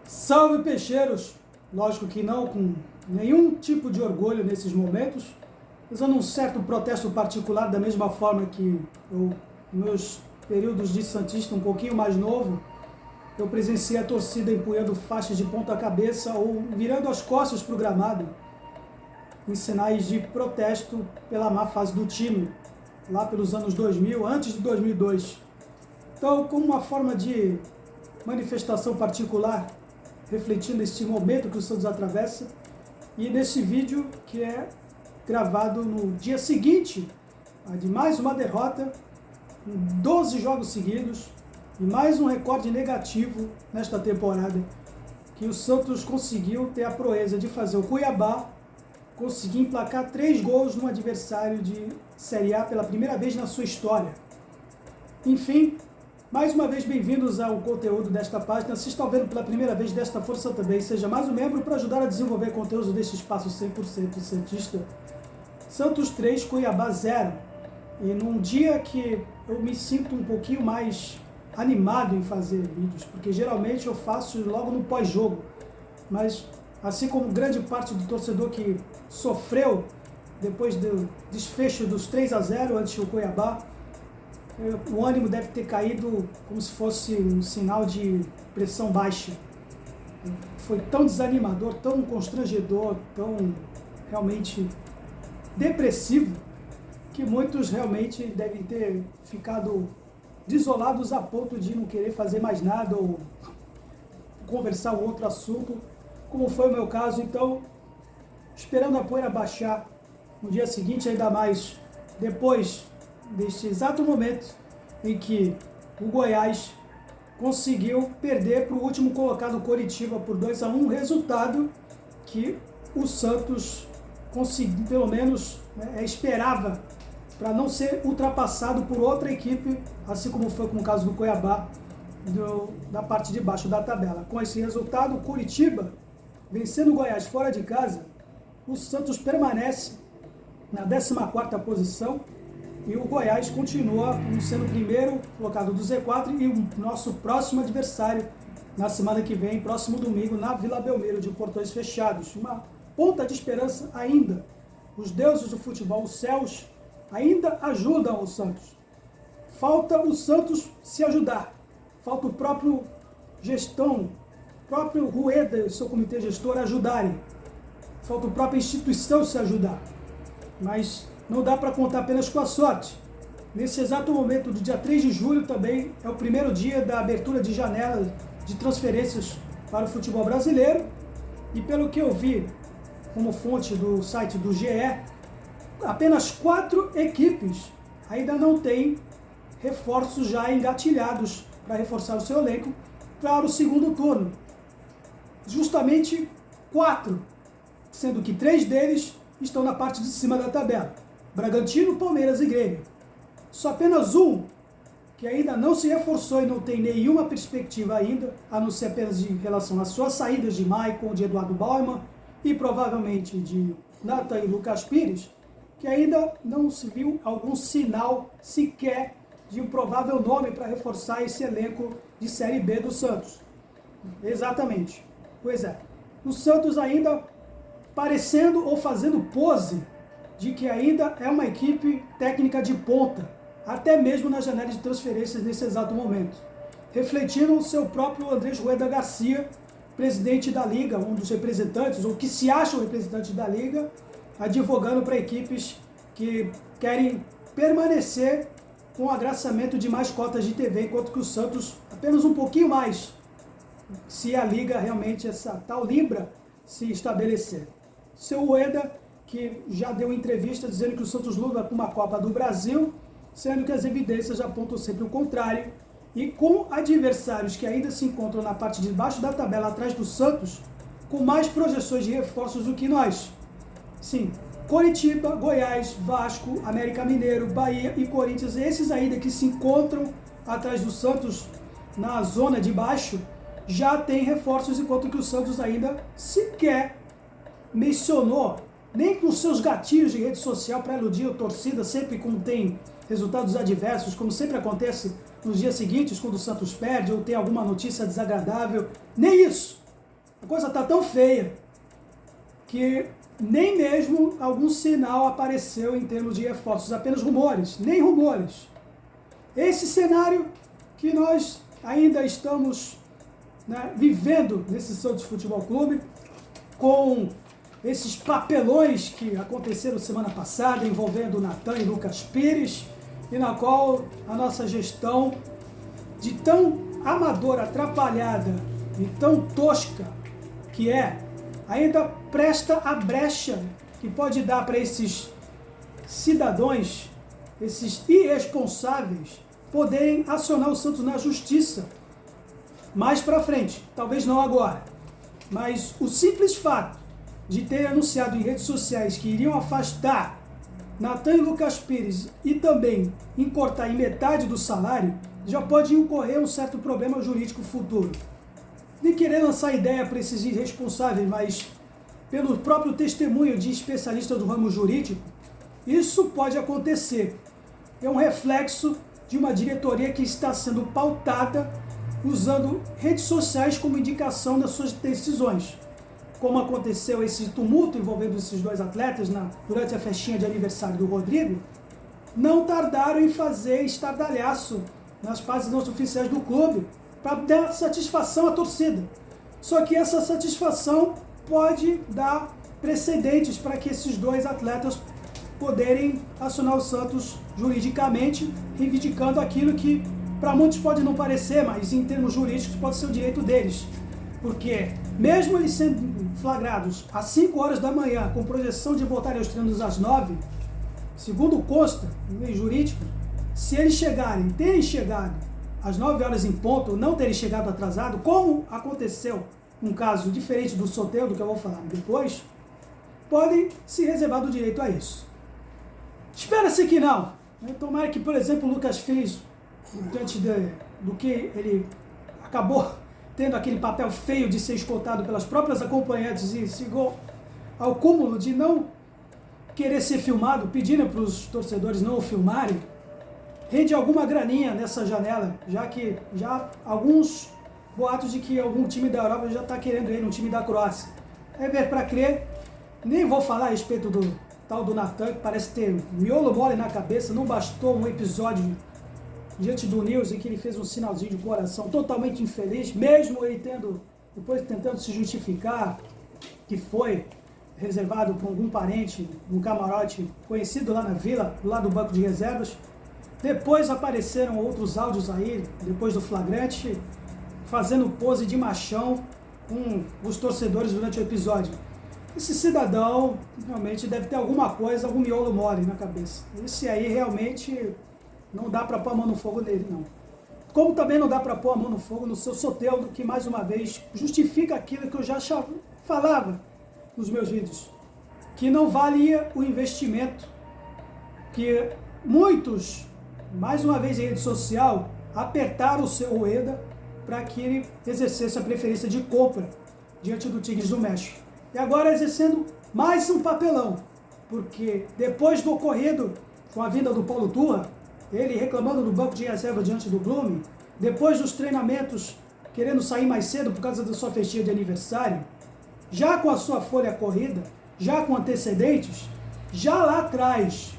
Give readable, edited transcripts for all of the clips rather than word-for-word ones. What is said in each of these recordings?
Salve, peixeiros! Lógico que não com nenhum tipo de orgulho nesses momentos, usando um certo protesto particular, da mesma forma que meus períodos de santista um pouquinho mais novo, eu presenciei a torcida empunhando faixas de ponta cabeça ou virando as costas para o gramado, em sinais de protesto pela má fase do time, lá pelos anos 2000, antes de 2002. Então, como uma forma de manifestação particular, refletindo este momento que o Santos atravessa, e nesse vídeo que é gravado no dia seguinte de mais uma derrota, 12 jogos seguidos e mais um recorde negativo nesta temporada, que o Santos conseguiu ter a proeza de fazer o Cuiabá conseguir emplacar 3 gols num adversário de Série A pela primeira vez na sua história. Enfim, mais uma vez, bem-vindos ao conteúdo desta página. Se estão vendo pela primeira vez desta força também, seja mais um membro para ajudar a desenvolver conteúdo deste espaço 100% santista. Santos 3, Cuiabá 0. E num dia que eu me sinto um pouquinho mais animado em fazer vídeos, porque geralmente eu faço logo no pós-jogo. Mas, assim como grande parte do torcedor que sofreu depois do desfecho dos 3-0 ante o Cuiabá, o ânimo deve ter caído como se fosse um sinal de pressão baixa. Foi tão desanimador, tão constrangedor, tão realmente depressivo, que muitos realmente devem ter ficado desolados a ponto de não querer fazer mais nada ou conversar um outro assunto, como foi o meu caso. Então, esperando a poeira baixar no dia seguinte, ainda mais depois deste exato momento em que o Goiás conseguiu perder para o último colocado Coritiba por 2-1, resultado que o Santos conseguiu, pelo menos esperava, para não ser ultrapassado por outra equipe, assim como foi com o caso do Cuiabá, da parte de baixo da tabela. Com esse resultado, o Coritiba vencendo o Goiás fora de casa, o Santos permanece na 14ª posição, e o Goiás continua sendo o primeiro colocado do Z4 e o nosso próximo adversário na semana que vem, próximo domingo, na Vila Belmiro, de portões fechados. Uma ponta de esperança ainda. Os deuses do futebol, os céus, ainda ajudam o Santos. Falta o Santos se ajudar. Falta o próprio gestão, o próprio Rueda e o seu comitê gestor ajudarem. Falta a própria instituição se ajudar. Mas não dá para contar apenas com a sorte. Nesse exato momento do dia 3 de julho também é o primeiro dia da abertura de janela de transferências para o futebol brasileiro. E pelo que eu vi como fonte do site do GE, apenas 4 equipes ainda não têm reforços já engatilhados para reforçar o seu elenco para o segundo turno. Justamente 4, sendo que 3 deles estão na parte de cima da tabela. Bragantino, Palmeiras e Grêmio. Só apenas um que ainda não se reforçou e não tem nenhuma perspectiva ainda, a não ser apenas em relação às suas saídas de Maicon, de Eduardo Bauerman e provavelmente de Nathan e Lucas Pires, que ainda não se viu algum sinal sequer de um provável nome para reforçar esse elenco de Série B do Santos. Exatamente. Pois é. O Santos ainda parecendo ou fazendo pose de que ainda é uma equipe técnica de ponta, até mesmo na janela de transferências nesse exato momento. Refletindo o seu próprio Andrés Rueda Garcia, presidente da Liga, um dos representantes, ou que se acham representantes da Liga, advogando para equipes que querem permanecer com o agraciamento de mais cotas de TV, enquanto que o Santos apenas um pouquinho mais, se a Liga realmente, essa tal Libra, se estabelecer. Seu Rueda, que já deu entrevista dizendo que o Santos luta com uma Copa do Brasil, sendo que as evidências apontam sempre o contrário, e com adversários que ainda se encontram na parte de baixo da tabela, atrás do Santos, com mais projeções de reforços do que nós. Sim, Coritiba, Goiás, Vasco, América Mineiro, Bahia e Corinthians, esses ainda que se encontram atrás do Santos na zona de baixo, já tem reforços, enquanto que o Santos ainda sequer mencionou, nem com seus gatilhos de rede social para iludir a torcida, sempre quando tem resultados adversos, como sempre acontece nos dias seguintes, quando o Santos perde ou tem alguma notícia desagradável. Nem isso A coisa está tão feia que nem mesmo algum sinal apareceu em termos de reforços, apenas rumores, nem rumores. Esse cenário que nós ainda estamos, né, vivendo nesse Santos Futebol Clube, com esses papelões que aconteceram semana passada envolvendo Natan e Lucas Pires, e na qual a nossa gestão, de tão amadora, atrapalhada e tão tosca que é, ainda presta a brecha que pode dar para esses cidadãos, esses irresponsáveis, poderem acionar o Santos na justiça mais para frente, talvez não agora. Mas o simples fato de ter anunciado em redes sociais que iriam afastar Natan e Lucas Pires e também cortar em metade do salário, já pode ocorrer um certo problema jurídico futuro. Nem querer lançar ideia para esses irresponsáveis, mas pelo próprio testemunho de especialistas do ramo jurídico, isso pode acontecer. É um reflexo de uma diretoria que está sendo pautada usando redes sociais como indicação das suas decisões. Como aconteceu esse tumulto envolvendo esses dois atletas durante a festinha de aniversário do Rodrigo, não tardaram em fazer estardalhaço nas páginas oficiais do clube para dar satisfação à torcida. Só que essa satisfação pode dar precedentes para que esses dois atletas poderem acionar o Santos juridicamente, reivindicando aquilo que para muitos pode não parecer, mas em termos jurídicos pode ser o direito deles. Porque mesmo eles sendo flagrados às 5 horas da manhã, com projeção de voltarem aos treinos às 9, segundo consta no meio jurídico, se eles terem chegado às 9 horas em ponto, não terem chegado atrasado, como aconteceu um caso diferente do Soteldo, que eu vou falar depois, podem se reservar do direito a isso. Espera-se que não. Tomara que, por exemplo, o Lucas fez, diante do que ele acabou tendo aquele papel feio de ser escoltado pelas próprias acompanhantes e chegou ao cúmulo de não querer ser filmado, pedindo para os torcedores não o filmarem, rende alguma graninha nessa janela, já que já alguns boatos de que algum time da Europa já está querendo ele, um time da Croácia. É ver para crer, nem vou falar a respeito do tal do Natan, que parece ter miolo mole na cabeça, não bastou um episódio diante do News em que ele fez um sinalzinho de coração totalmente infeliz, mesmo ele depois tentando se justificar que foi reservado por algum parente, um camarote conhecido lá na vila, do lado do banco de reservas. Depois apareceram outros áudios aí, depois do flagrante, fazendo pose de machão com os torcedores durante o episódio. Esse cidadão realmente deve ter alguma coisa, algum miolo mole na cabeça. Esse aí realmente não dá para pôr a mão no fogo nele, não. Como também não dá para pôr a mão no fogo no seu Soteldo, que mais uma vez justifica aquilo que eu já falava nos meus vídeos, que não valia o investimento que muitos, mais uma vez em rede social, apertaram o seu Rueda para que ele exercesse a preferência de compra diante do Tigres do México. E agora exercendo mais um papelão, porque depois do ocorrido com a vinda do Paulo Turra, ele reclamando do banco de reserva diante do Blume, depois dos treinamentos querendo sair mais cedo por causa da sua festinha de aniversário, já com a sua folha corrida, já com antecedentes, já lá atrás,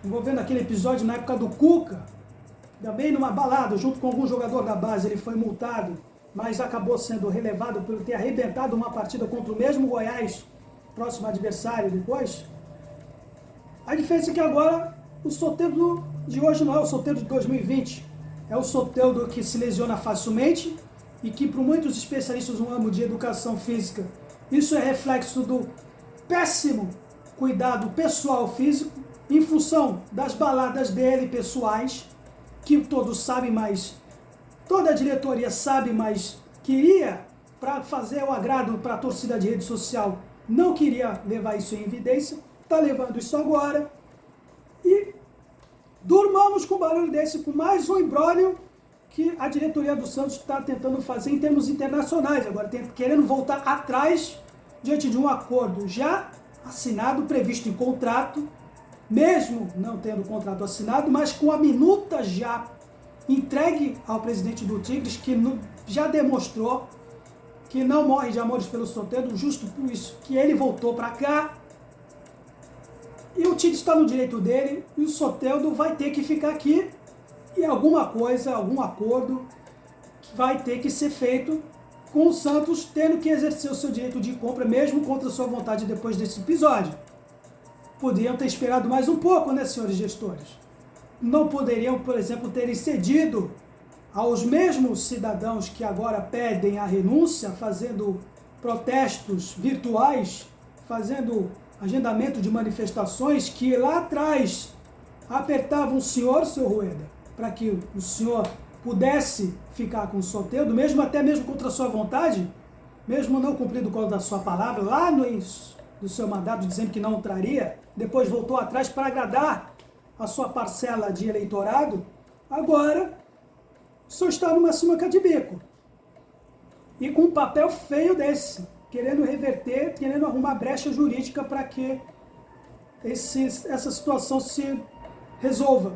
envolvendo aquele episódio na época do Cuca, também numa balada, junto com algum jogador da base, ele foi multado, mas acabou sendo relevado por ter arrebentado uma partida contra o mesmo Goiás, próximo adversário depois. A diferença é que agora o Soteldo de hoje não é o Soteldo de 2020, é o Soteldo que se lesiona facilmente e que, para muitos especialistas no ramo de educação física, isso é reflexo do péssimo cuidado pessoal físico, em função das baladas dele pessoais, que todos sabem, mas toda a diretoria sabe, mas queria, para fazer o agrado para a torcida de rede social, não queria levar isso em evidência, está levando isso agora. E durmamos com um barulho desse, com mais um imbróglio que a diretoria do Santos está tentando fazer em termos internacionais, agora querendo voltar atrás diante de um acordo já assinado, previsto em contrato, mesmo não tendo o contrato assinado, mas com a minuta já entregue ao presidente do Tigres, que já demonstrou que não morre de amores pelo Soteldo, justo por isso que ele voltou para cá. E o Tite está no direito dele, e o Soteldo vai ter que ficar aqui, e alguma coisa, algum acordo vai ter que ser feito com o Santos tendo que exercer o seu direito de compra, mesmo contra sua vontade depois desse episódio. Poderiam ter esperado mais um pouco, né, senhores gestores? Não poderiam, por exemplo, terem cedido aos mesmos cidadãos que agora pedem a renúncia, fazendo protestos virtuais, fazendo agendamento de manifestações, que lá atrás apertavam o senhor, seu Rueda, para que o senhor pudesse ficar com o Soteldo, mesmo até mesmo contra a sua vontade, mesmo não cumprindo com a sua palavra, lá no início do seu mandato, dizendo que não traria, depois voltou atrás para agradar a sua parcela de eleitorado. Agora, o senhor está numa sinuca de bico. E com um papel feio desse, querendo reverter, querendo arrumar brecha jurídica para que essa situação se resolva.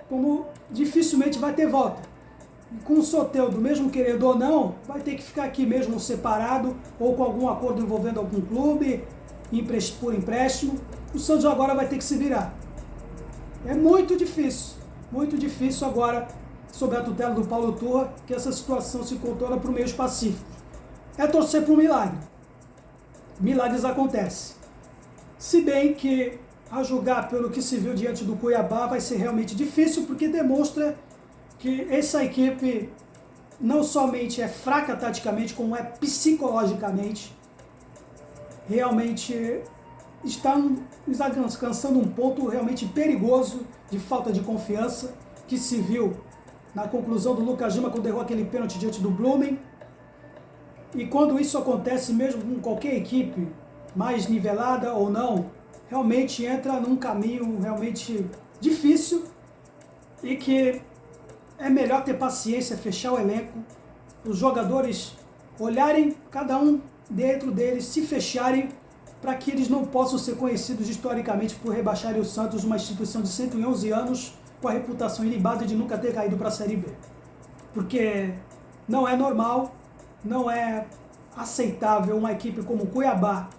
Como dificilmente vai ter volta. E com o Soteldo, mesmo querendo ou não, vai ter que ficar aqui mesmo separado, ou com algum acordo envolvendo algum clube, por empréstimo. O Santos agora vai ter que se virar. É muito difícil agora, sob a tutela do Paulo Turra, que essa situação se contorna para o meio pacífico. É torcer para um milagre. Milagres acontecem. Se bem que, a julgar pelo que se viu diante do Cuiabá, vai ser realmente difícil, porque demonstra que essa equipe não somente é fraca taticamente, como é psicologicamente. Realmente está alcançando um ponto realmente perigoso de falta de confiança, que se viu na conclusão do Lucas Lima, quando errou aquele pênalti diante do Blumen. E quando isso acontece, mesmo com qualquer equipe, mais nivelada ou não, realmente entra num caminho realmente difícil, e que é melhor ter paciência, fechar o elenco, os jogadores olharem, cada um dentro deles, se fecharem, para que eles não possam ser conhecidos historicamente por rebaixarem o Santos, uma instituição de 111 anos, com a reputação ilibada de nunca ter caído para a Série B. Porque não é normal, não é aceitável uma equipe como o Cuiabá,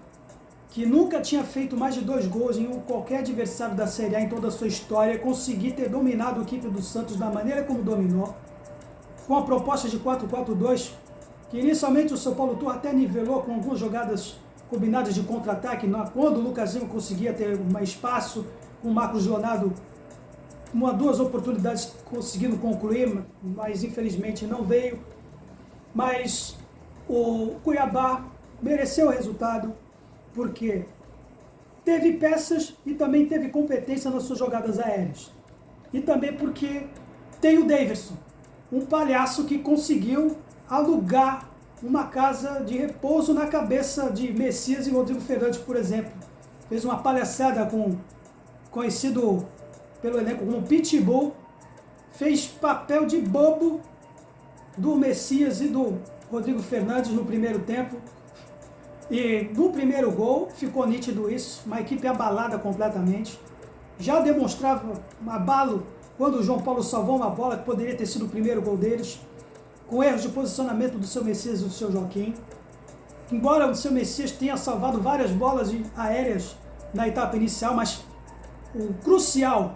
que nunca tinha feito mais de 2 gols em qualquer adversário da Série A em toda a sua história, conseguir ter dominado a equipe do Santos da maneira como dominou, com a proposta de 4-4-2, que inicialmente o São Paulo Turra até nivelou com algumas jogadas combinadas de contra-ataque, quando o Lucas Lima conseguia ter um espaço, com o Marcos Leonardo, 2 oportunidades conseguindo concluir, mas infelizmente não veio. Mas o Cuiabá mereceu o resultado, porque teve peças e também teve competência nas suas jogadas aéreas. E também porque tem o Daverson, um palhaço que conseguiu alugar uma casa de repouso na cabeça de Messias e Rodrigo Fernandes, por exemplo. Fez uma palhaçada com conhecido pelo elenco como Pitbull, fez papel de bobo do Messias e do Rodrigo Fernandes no primeiro tempo. E no primeiro gol ficou nítido isso, uma equipe abalada completamente. Já demonstrava um abalo quando o João Paulo salvou uma bola que poderia ter sido o primeiro gol deles, com erros de posicionamento do seu Messias e do seu Joaquim. Embora o seu Messias tenha salvado várias bolas aéreas na etapa inicial, mas o crucial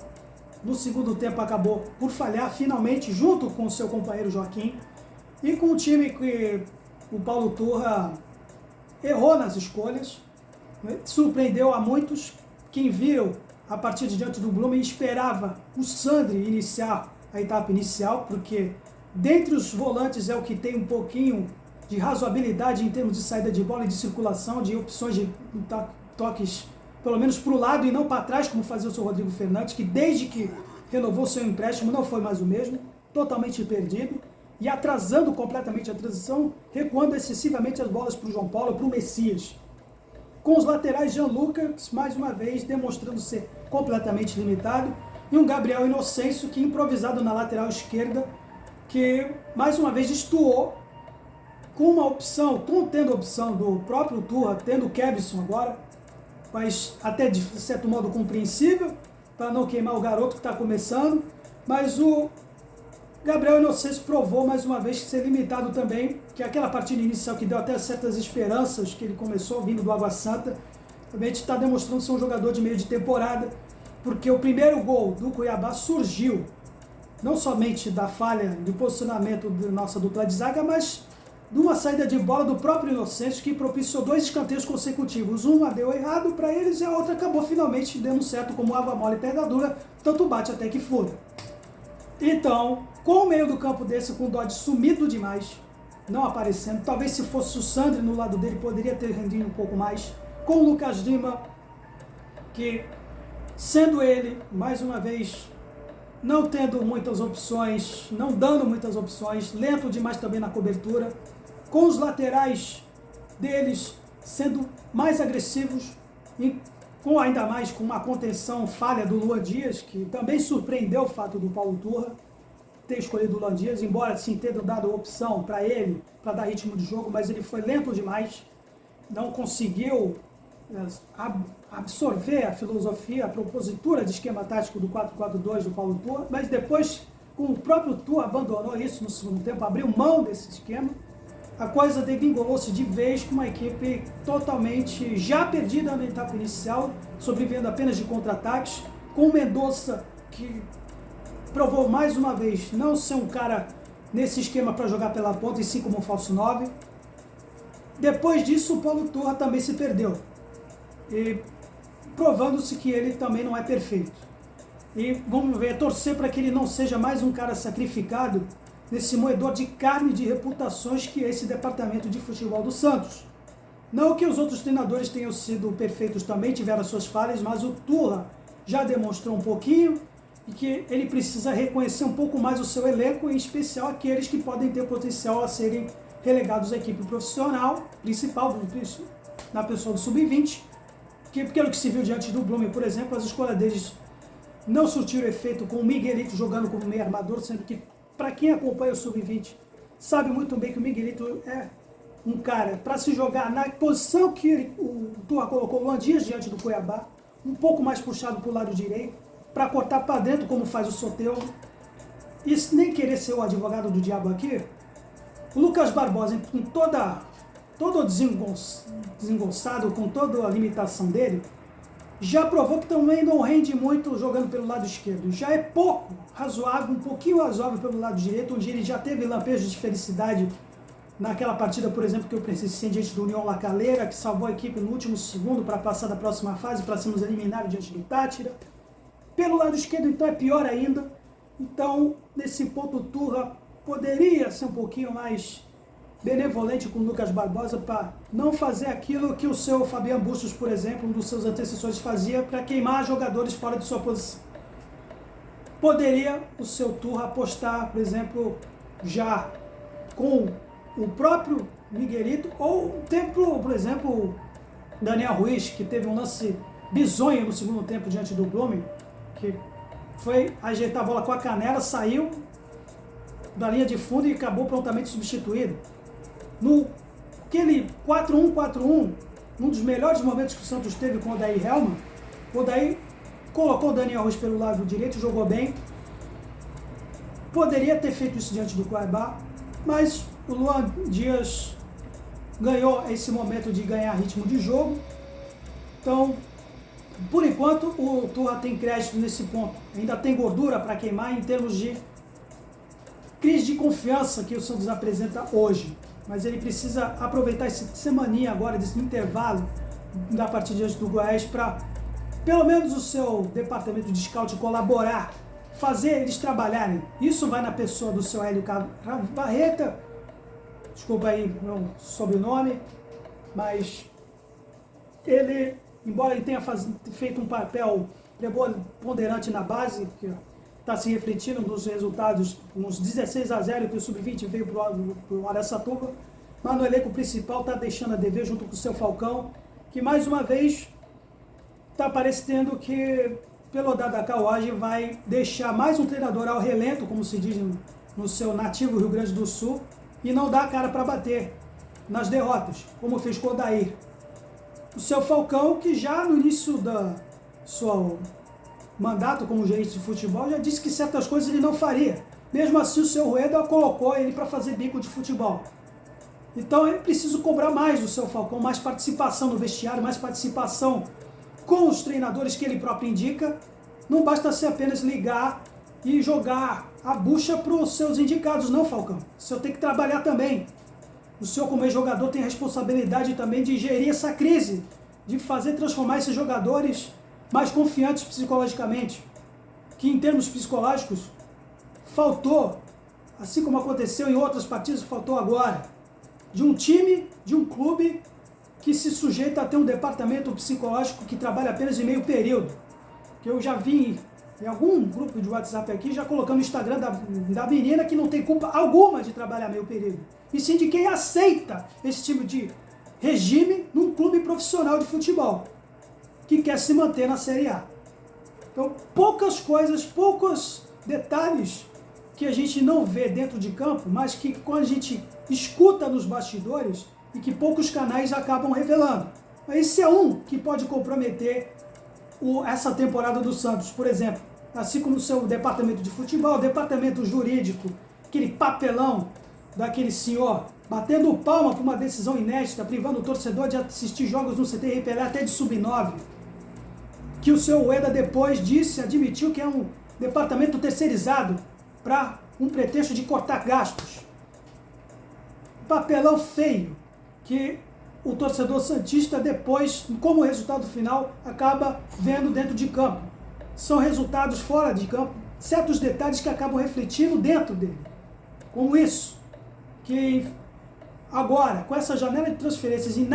no segundo tempo acabou por falhar finalmente, junto com o seu companheiro Joaquim, e com o time que o Paulo Turra errou nas escolhas, surpreendeu a muitos. Quem viu a partida diante do Blumen esperava o Sandri iniciar a etapa inicial, porque dentre os volantes é o que tem um pouquinho de razoabilidade em termos de saída de bola e de circulação, de opções de toques pelo menos para o lado e não para trás, como fazia o seu Rodrigo Fernandes, que desde que renovou seu empréstimo não foi mais o mesmo, totalmente perdido, e atrasando completamente a transição, recuando excessivamente as bolas para o João Paulo, para o Messias. Com os laterais, Jean Lucas, mais uma vez, demonstrando ser completamente limitado, e um Gabriel Inocêncio, que improvisado na lateral esquerda, que mais uma vez destoou, com uma opção, tendo a opção do próprio Turra, tendo o Kevson agora, mas até de certo modo compreensível, para não queimar o garoto que está começando, mas o Gabriel Inocêncio provou mais uma vez que ser limitado também, que aquela partida inicial que deu até certas esperanças, que ele começou vindo do Água Santa, também está demonstrando ser um jogador de meio de temporada, porque o primeiro gol do Cuiabá surgiu não somente da falha de posicionamento da nossa dupla de zaga, mas de uma saída de bola do próprio Inocêncio, que propiciou 2 escanteios consecutivos. Uma deu errado para eles e a outra acabou finalmente dando certo como água mole e pedra dura, tanto bate até que fura. Então, com o meio do campo desse, com o Dodge sumido demais, não aparecendo, talvez se fosse o Sandri no lado dele, poderia ter rendido um pouco mais, com o Lucas Lima, que sendo ele, mais uma vez, não tendo muitas opções, não dando muitas opções, lento demais também na cobertura, com os laterais deles sendo mais agressivos e com ainda mais com uma contenção falha do Luan Dias, que também surpreendeu o fato do Paulo Turra ter escolhido o Luan Dias, embora sim tenha dado opção para ele, para dar ritmo de jogo, mas ele foi lento demais, não conseguiu absorver a filosofia, a propositura de esquema tático do 4-4-2 do Paulo Turra, mas depois, com o próprio Turra abandonou isso no segundo tempo, abriu mão desse esquema, a coisa degringolou-se de vez com uma equipe totalmente já perdida na etapa inicial, sobrevivendo apenas de contra-ataques, com o Mendonça, que provou mais uma vez não ser um cara nesse esquema para jogar pela ponta, e sim como um falso 9. Depois disso, o Paulo Turra também se perdeu, e provando-se que ele também não é perfeito. E vamos ver, torcer para que ele não seja mais um cara sacrificado nesse moedor de carne de reputações que é esse departamento de futebol do Santos. Não que os outros treinadores tenham sido perfeitos também, tiveram suas falhas, mas o Turra já demonstrou um pouquinho e que ele precisa reconhecer um pouco mais o seu elenco, em especial aqueles que podem ter potencial a serem relegados à equipe profissional, principal, na pessoa do Sub-20, que pelo que se viu diante do Blumen, por exemplo, as escolhas deles não surtiram efeito com o Miguelito jogando como meio armador, sendo que, para quem acompanha o Sub-20, sabe muito bem que o Miguelito é um cara para se jogar na posição que o Turra colocou o Luan Dias diante do Cuiabá, um pouco mais puxado para o lado direito, para cortar para dentro como faz o Soteldo. E nem querer ser o advogado do diabo aqui, o Lucas Barbosa, com todo desengonçado, com toda a limitação dele, já provou que também não rende muito jogando pelo lado esquerdo. Já é pouco razoável, um pouquinho razoável pelo lado direito, onde ele já teve lampejos de felicidade naquela partida, por exemplo, que eu presenciei diante do União La Calera, que salvou a equipe no último segundo para passar da próxima fase, para sermos eliminados diante do Tátira. Pelo lado esquerdo, então, é pior ainda. Então, nesse ponto, o Turra poderia ser um pouquinho mais benevolente com o Lucas Barbosa para não fazer aquilo que o seu Fabian Bustos, por exemplo, um dos seus antecessores, fazia para queimar jogadores fora de sua posição. Poderia o seu Turra apostar, por exemplo, já com o próprio Miguelito, ou por exemplo, Daniel Ruiz, que teve um lance bizonho no segundo tempo diante do Blumen, que foi ajeitar a bola com a canela, saiu da linha de fundo e acabou prontamente substituído. No aquele 4-1-4-1, um dos melhores momentos que o Santos teve com o Odair Hellmann, o Odair colocou o Daniel Ruiz pelo lado direito, jogou bem. Poderia ter feito isso diante do Cuiabá, mas o Luan Dias ganhou esse momento de ganhar ritmo de jogo. Então, por enquanto, o Turra tem crédito nesse ponto. Ainda tem gordura para queimar em termos de crise de confiança que o Santos apresenta hoje. Mas ele precisa aproveitar essa semaninha agora, desse intervalo da partida diante do Goiás, para pelo menos o seu departamento de scout colaborar, fazer eles trabalharem. Isso vai na pessoa do seu Hélio Barreta, desculpa aí meu sobrenome, mas ele, embora ele tenha feito um papel preponderante na base, que está se refletindo nos resultados, uns 16-0 que o Sub-20 veio para o Araçatuba, mas no elenco principal está deixando a dever junto com o seu Falcão, que mais uma vez está parecendo que, pelo dado da carruagem, vai deixar mais um treinador ao relento, como se diz no seu nativo Rio Grande do Sul, e não dá a cara para bater nas derrotas, como fez com o Odair. O seu Falcão, que já no início da sua mandato como gerente de futebol, já disse que certas coisas ele não faria. Mesmo assim, o seu Rueda colocou ele para fazer bico de futebol. Então é preciso cobrar mais do seu Falcão, mais participação no vestiário, mais participação com os treinadores que ele próprio indica. Não basta ser apenas ligar e jogar a bucha para os seus indicados, não, Falcão. O senhor tem que trabalhar também. O senhor, como ex-jogador, tem a responsabilidade também de gerir essa crise, de transformar esses jogadores mais confiantes psicologicamente. Que em termos psicológicos, faltou, assim como aconteceu em outras partidas, faltou agora, de um time, de um clube que se sujeita a ter um departamento psicológico que trabalha apenas em meio período. Que eu já vi em algum grupo de WhatsApp aqui, já colocando no Instagram da menina que não tem culpa alguma de trabalhar meio período. E sim de quem aceita esse tipo de regime num clube profissional de futebol, que quer se manter na Série A. Então, poucas coisas, poucos detalhes que a gente não vê dentro de campo, mas que quando a gente escuta nos bastidores e que poucos canais acabam revelando. Esse é um que pode comprometer essa temporada do Santos, por exemplo, assim como o seu departamento de futebol, departamento jurídico, aquele papelão daquele senhor batendo palma para uma decisão inédita, privando o torcedor de assistir jogos no CT Pelé até de sub-9, que o seu Rueda depois admitiu que é um departamento terceirizado para um pretexto de cortar gastos. Papelão feio que o torcedor santista depois, como resultado final, acaba vendo dentro de campo. São resultados fora de campo, certos detalhes que acabam refletindo dentro dele. Como isso, que agora, com essa janela de transferências e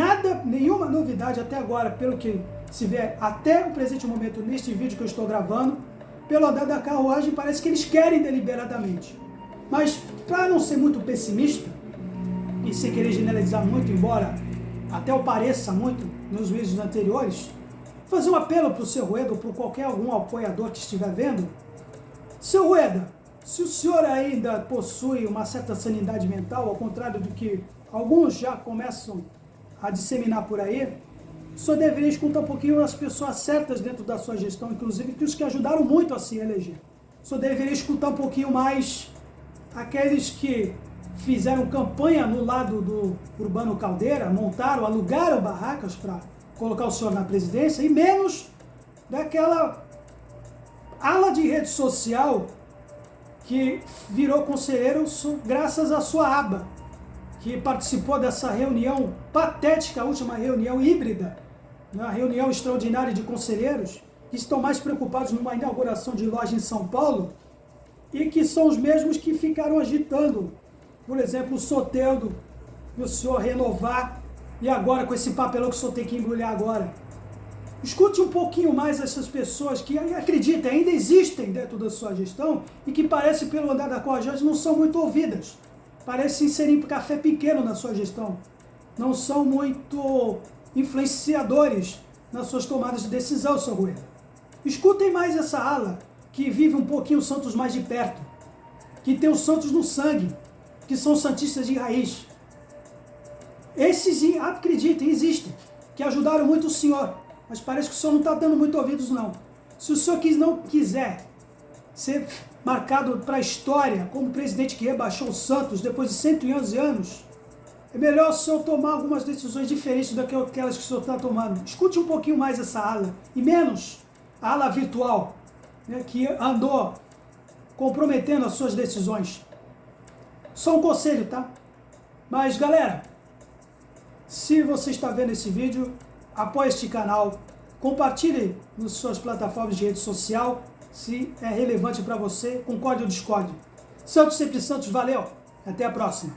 nenhuma novidade até agora, pelo que se vê até o presente momento neste vídeo que eu estou gravando, pelo andar da carruagem, parece que eles querem deliberadamente. Mas, para não ser muito pessimista, e sem querer generalizar muito, embora até eu pareça muito nos vídeos anteriores, fazer um apelo para o seu Rueda ou para algum apoiador que estiver vendo. Seu Rueda, se o senhor ainda possui uma certa sanidade mental, ao contrário do que alguns já começam a disseminar por aí, o senhor deveria escutar um pouquinho as pessoas certas dentro da sua gestão, inclusive que os que ajudaram muito a se eleger. O senhor deveria escutar um pouquinho mais aqueles que fizeram campanha no lado do Urbano Caldeira, alugaram barracas para colocar o senhor na presidência, e menos daquela ala de rede social que virou conselheiro graças à sua aba, que participou dessa reunião patética, a última reunião híbrida, uma reunião extraordinária de conselheiros, que estão mais preocupados numa inauguração de loja em São Paulo, e que são os mesmos que ficaram agitando, por exemplo, o Soteldo, e o senhor renovar, e agora com esse papelão que o senhor tem que embrulhar agora. Escute um pouquinho mais essas pessoas que, acredita, ainda existem dentro da sua gestão e que parece, pelo andar da carruagem, não são muito ouvidas. Parecem serem café pequeno na sua gestão. Não são muito influenciadores nas suas tomadas de decisão, seu Rueda. Escutem mais essa ala que vive um pouquinho o Santos mais de perto, que tem o Santos no sangue, que são santistas de raiz. Esses, acreditem, existem, que ajudaram muito o senhor, mas parece que o senhor não está dando muito ouvidos, não. Se o senhor não quiser ser marcado para a história como presidente que rebaixou o Santos depois de 111 anos, é melhor o senhor tomar algumas decisões diferentes daquelas que o senhor está tomando. Escute um pouquinho mais essa ala, e menos a ala virtual, né, que andou comprometendo as suas decisões. Só um conselho, tá? Mas, galera, se você está vendo esse vídeo, apoie este canal, compartilhe nas suas plataformas de rede social, se é relevante para você, concorde ou discorde. Santos sempre Santos, valeu, até a próxima.